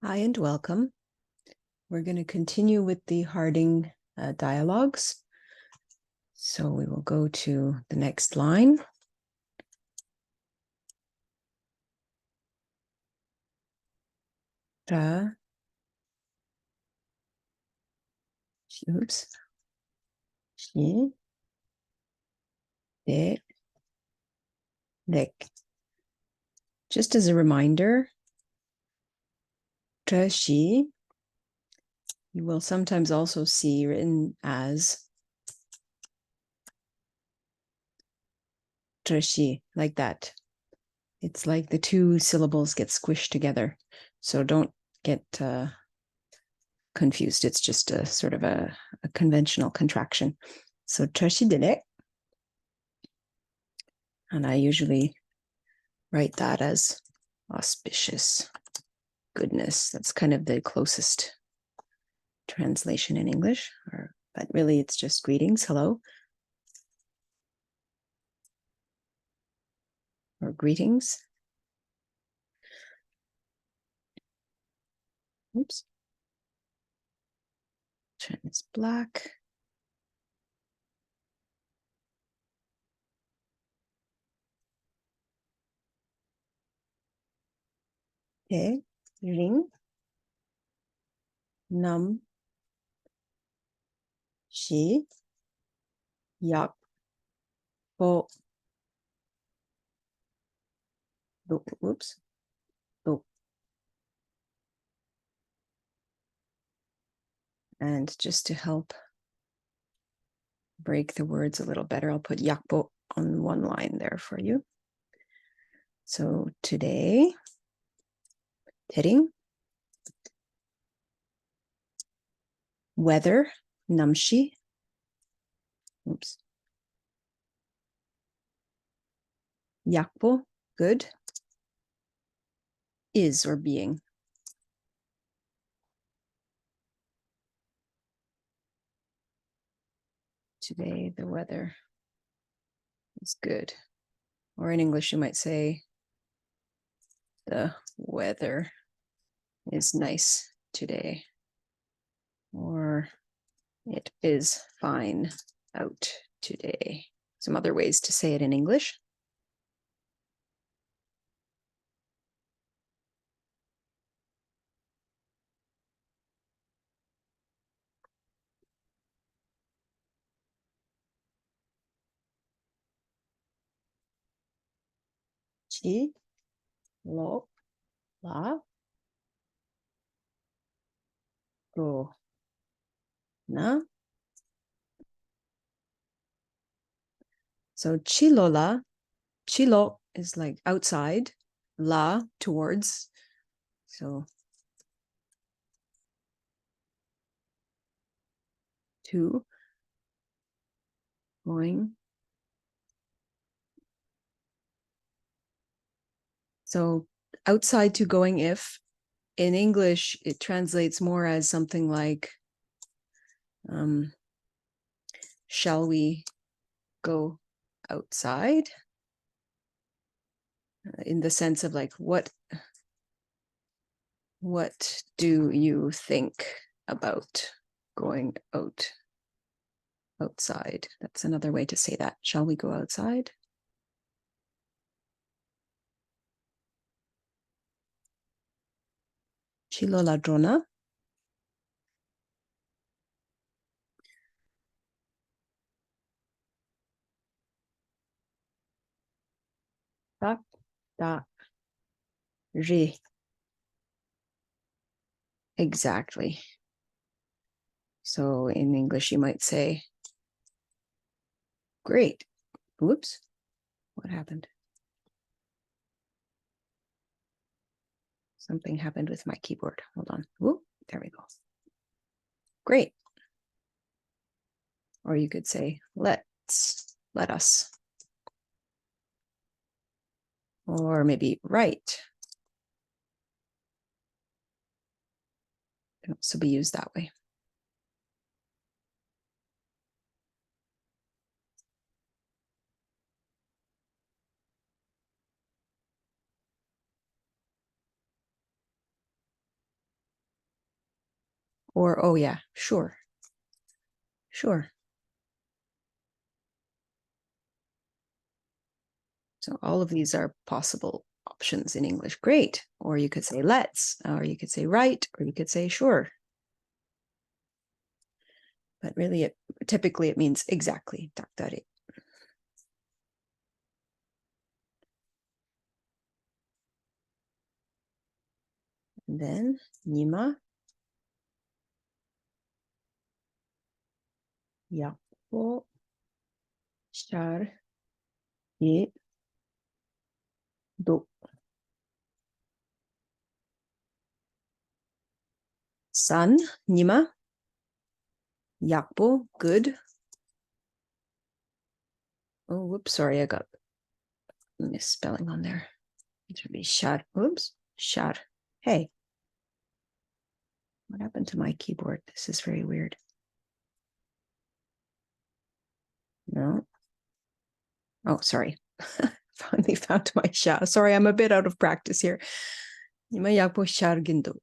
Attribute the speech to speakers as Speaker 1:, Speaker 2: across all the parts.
Speaker 1: Hi and welcome. We're going to continue with the Harding dialogues. So we will go to the next line. Oops. She, de, dek. Just as a reminder, she, you will sometimes also see written as she, like that. It's like the two syllables get squished together. So don't get confused. It's just a sort of a conventional contraction. So trashi dele. And I usually write that as auspicious goodness. That's kind of the closest translation in English, but really it's just greetings, hello, or greetings. Oops. Turn this black. Okay. Ring. Nam. Shi. Yak. Bo. Oops. Bo. And just to help break the words a little better, I'll put yakbo on one line there for you. So today, tering. Weather, namshi. Oops. Yakbo, good. Is or being. Today the weather is good. Or in English you might say the weather is nice today. Or it is fine out today. Some other ways to say it in English. Chi, lo, la, go, na. So chilola, chilo is like outside, la towards. So to, going. So outside to going if. In English, it translates more as something like, shall we go outside? In the sense of like, what do you think about going outside? That's another way to say that. Shall we go outside? Chilo ladrona. Tak, tak, re. Exactly. So in English, you might say, great. Whoops. What happened? Something happened with my keyboard. Hold on. Whoop, there we go. Great. Or you could say, let us. Or maybe right. Can also be used that way. or, oh yeah, sure. Sure. So all of these are possible options in English. Great. Or you could say let's, or you could say right, or you could say sure. But really, typically it means exactly. 닭다리. And then 니마 약보 잘 도 Sun, 니마 약보 good. Oh, whoops, sorry, I got misspelling on there. It should be 잘. Oops, 잘. Hey, what happened to my keyboard? This is very weird. No. Oh, sorry. Finally found my 샤. Sorry, I'm a bit out of practice here. 니마 약보 샤르긴도.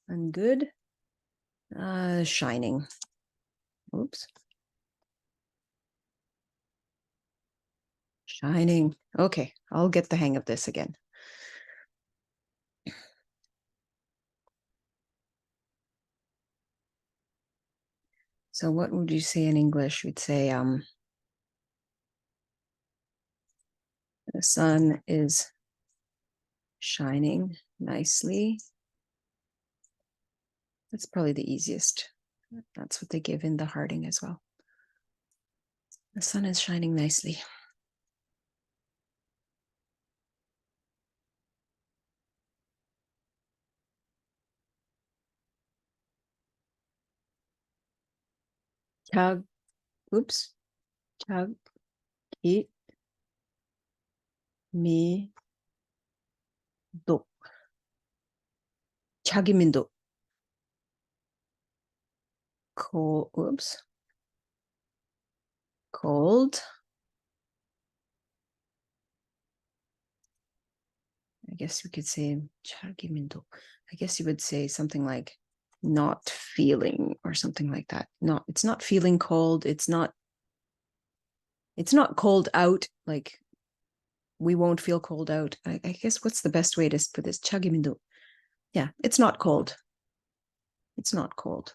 Speaker 1: And good. Shining. Oops. Shining. Okay, I'll get the hang of this again. So what would you say in English? We'd say the sun is shining nicely. That's probably the easiest. That's what they give in the Harding as well. The sun is shining nicely. 자, oops. 자기 미도. 자기민도. Cold, oops. Cold. I guess we could say 자기민도. I guess you would say something like not feeling or something like that. No, it's not feeling cold. It's not cold out. Like we won't feel cold out. I guess what's the best way to put this? 자기민도. Yeah, it's not cold. It's not cold.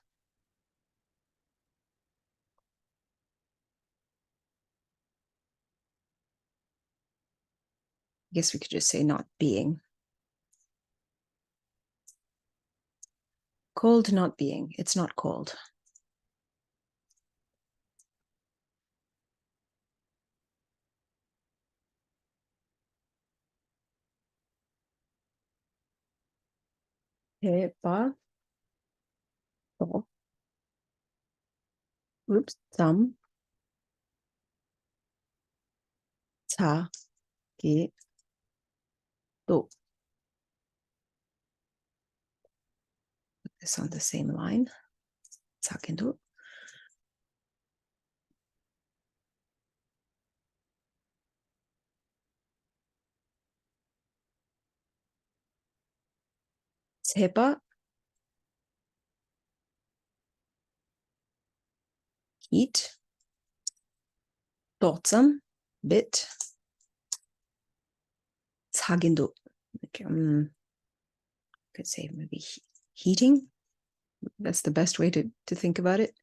Speaker 1: I guess we could just say not being. Cold not being. It's not cold. 해봐. Oops. 점. 자기. 도. Put this on the same line. 자기도. 세바. Eat. 도점. Bit. 자긴도. Could say maybe heating. That's the best way to think about it.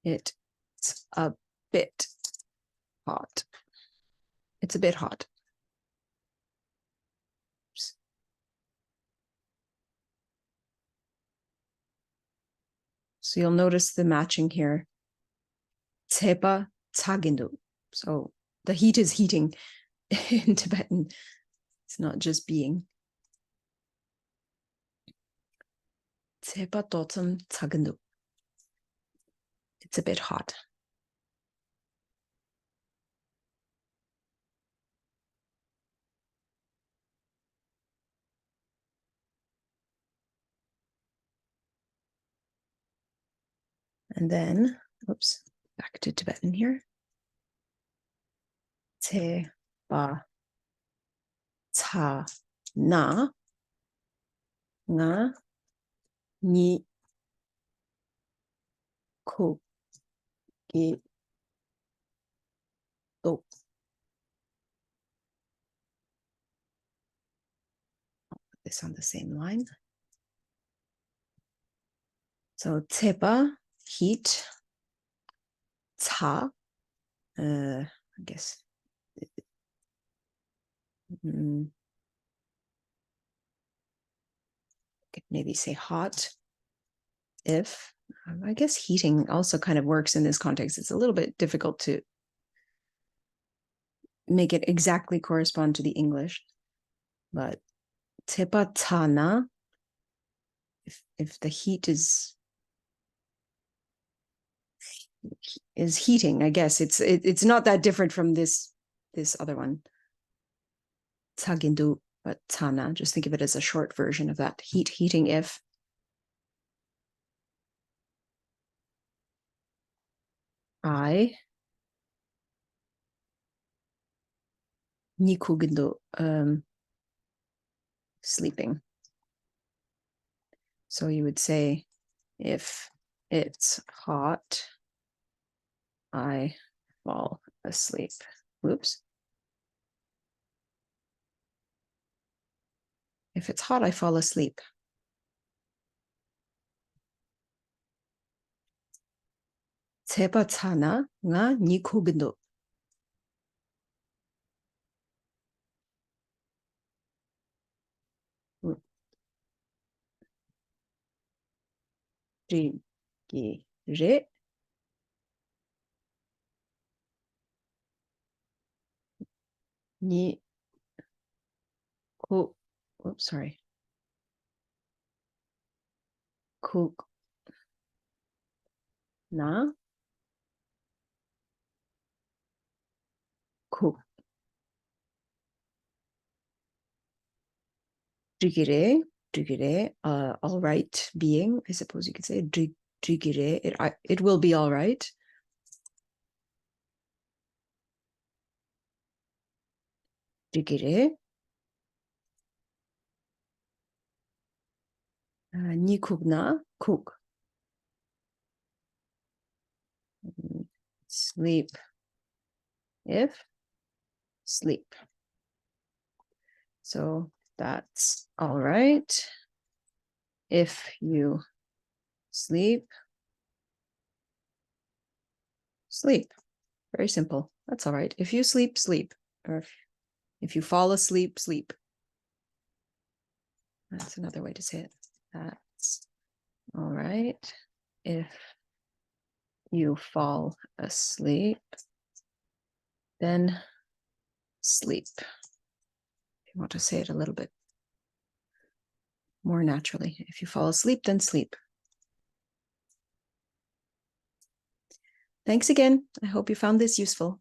Speaker 1: It's a bit hot. It's a bit hot. So you'll notice the matching here. Tsepa tsagindu. So the heat is heating in Tibetan. It's not just being. Tsepa totsam tsagindu. It's a bit hot. And then, oops, back to Tibetan here. Te ba, ca, na, nga, ni, ko, gi, do. Put this on the same line. So teba, heat, ca, I guess. Could maybe say hot. If I guess heating also kind of works in this context. It's a little bit difficult to make it exactly correspond to the English, but tebatana, if the heat is heating, I guess it's not that different from this other one. Tagindu, but tana, just think of it as a short version of that. Heating if. I nikugindu, sleeping. So you would say, if it's hot, I fall asleep. Whoops. If it's hot, I fall asleep. Tebatana nga nikugindu. Re. Ni ku. Oops, sorry. Ku na ku. Drigire, all right being, I suppose you could say. Drigire, it will be all right. Drigire. Nikugna, cook. Sleep. If sleep. So that's all right. If you sleep, sleep. Very simple. That's all right. If you sleep, sleep. Or if you fall asleep, sleep. That's another way to say it. That's all right. If you fall asleep, then sleep. If you want to say it a little bit more naturally. If you fall asleep, then sleep. Thanks again. I hope you found this useful.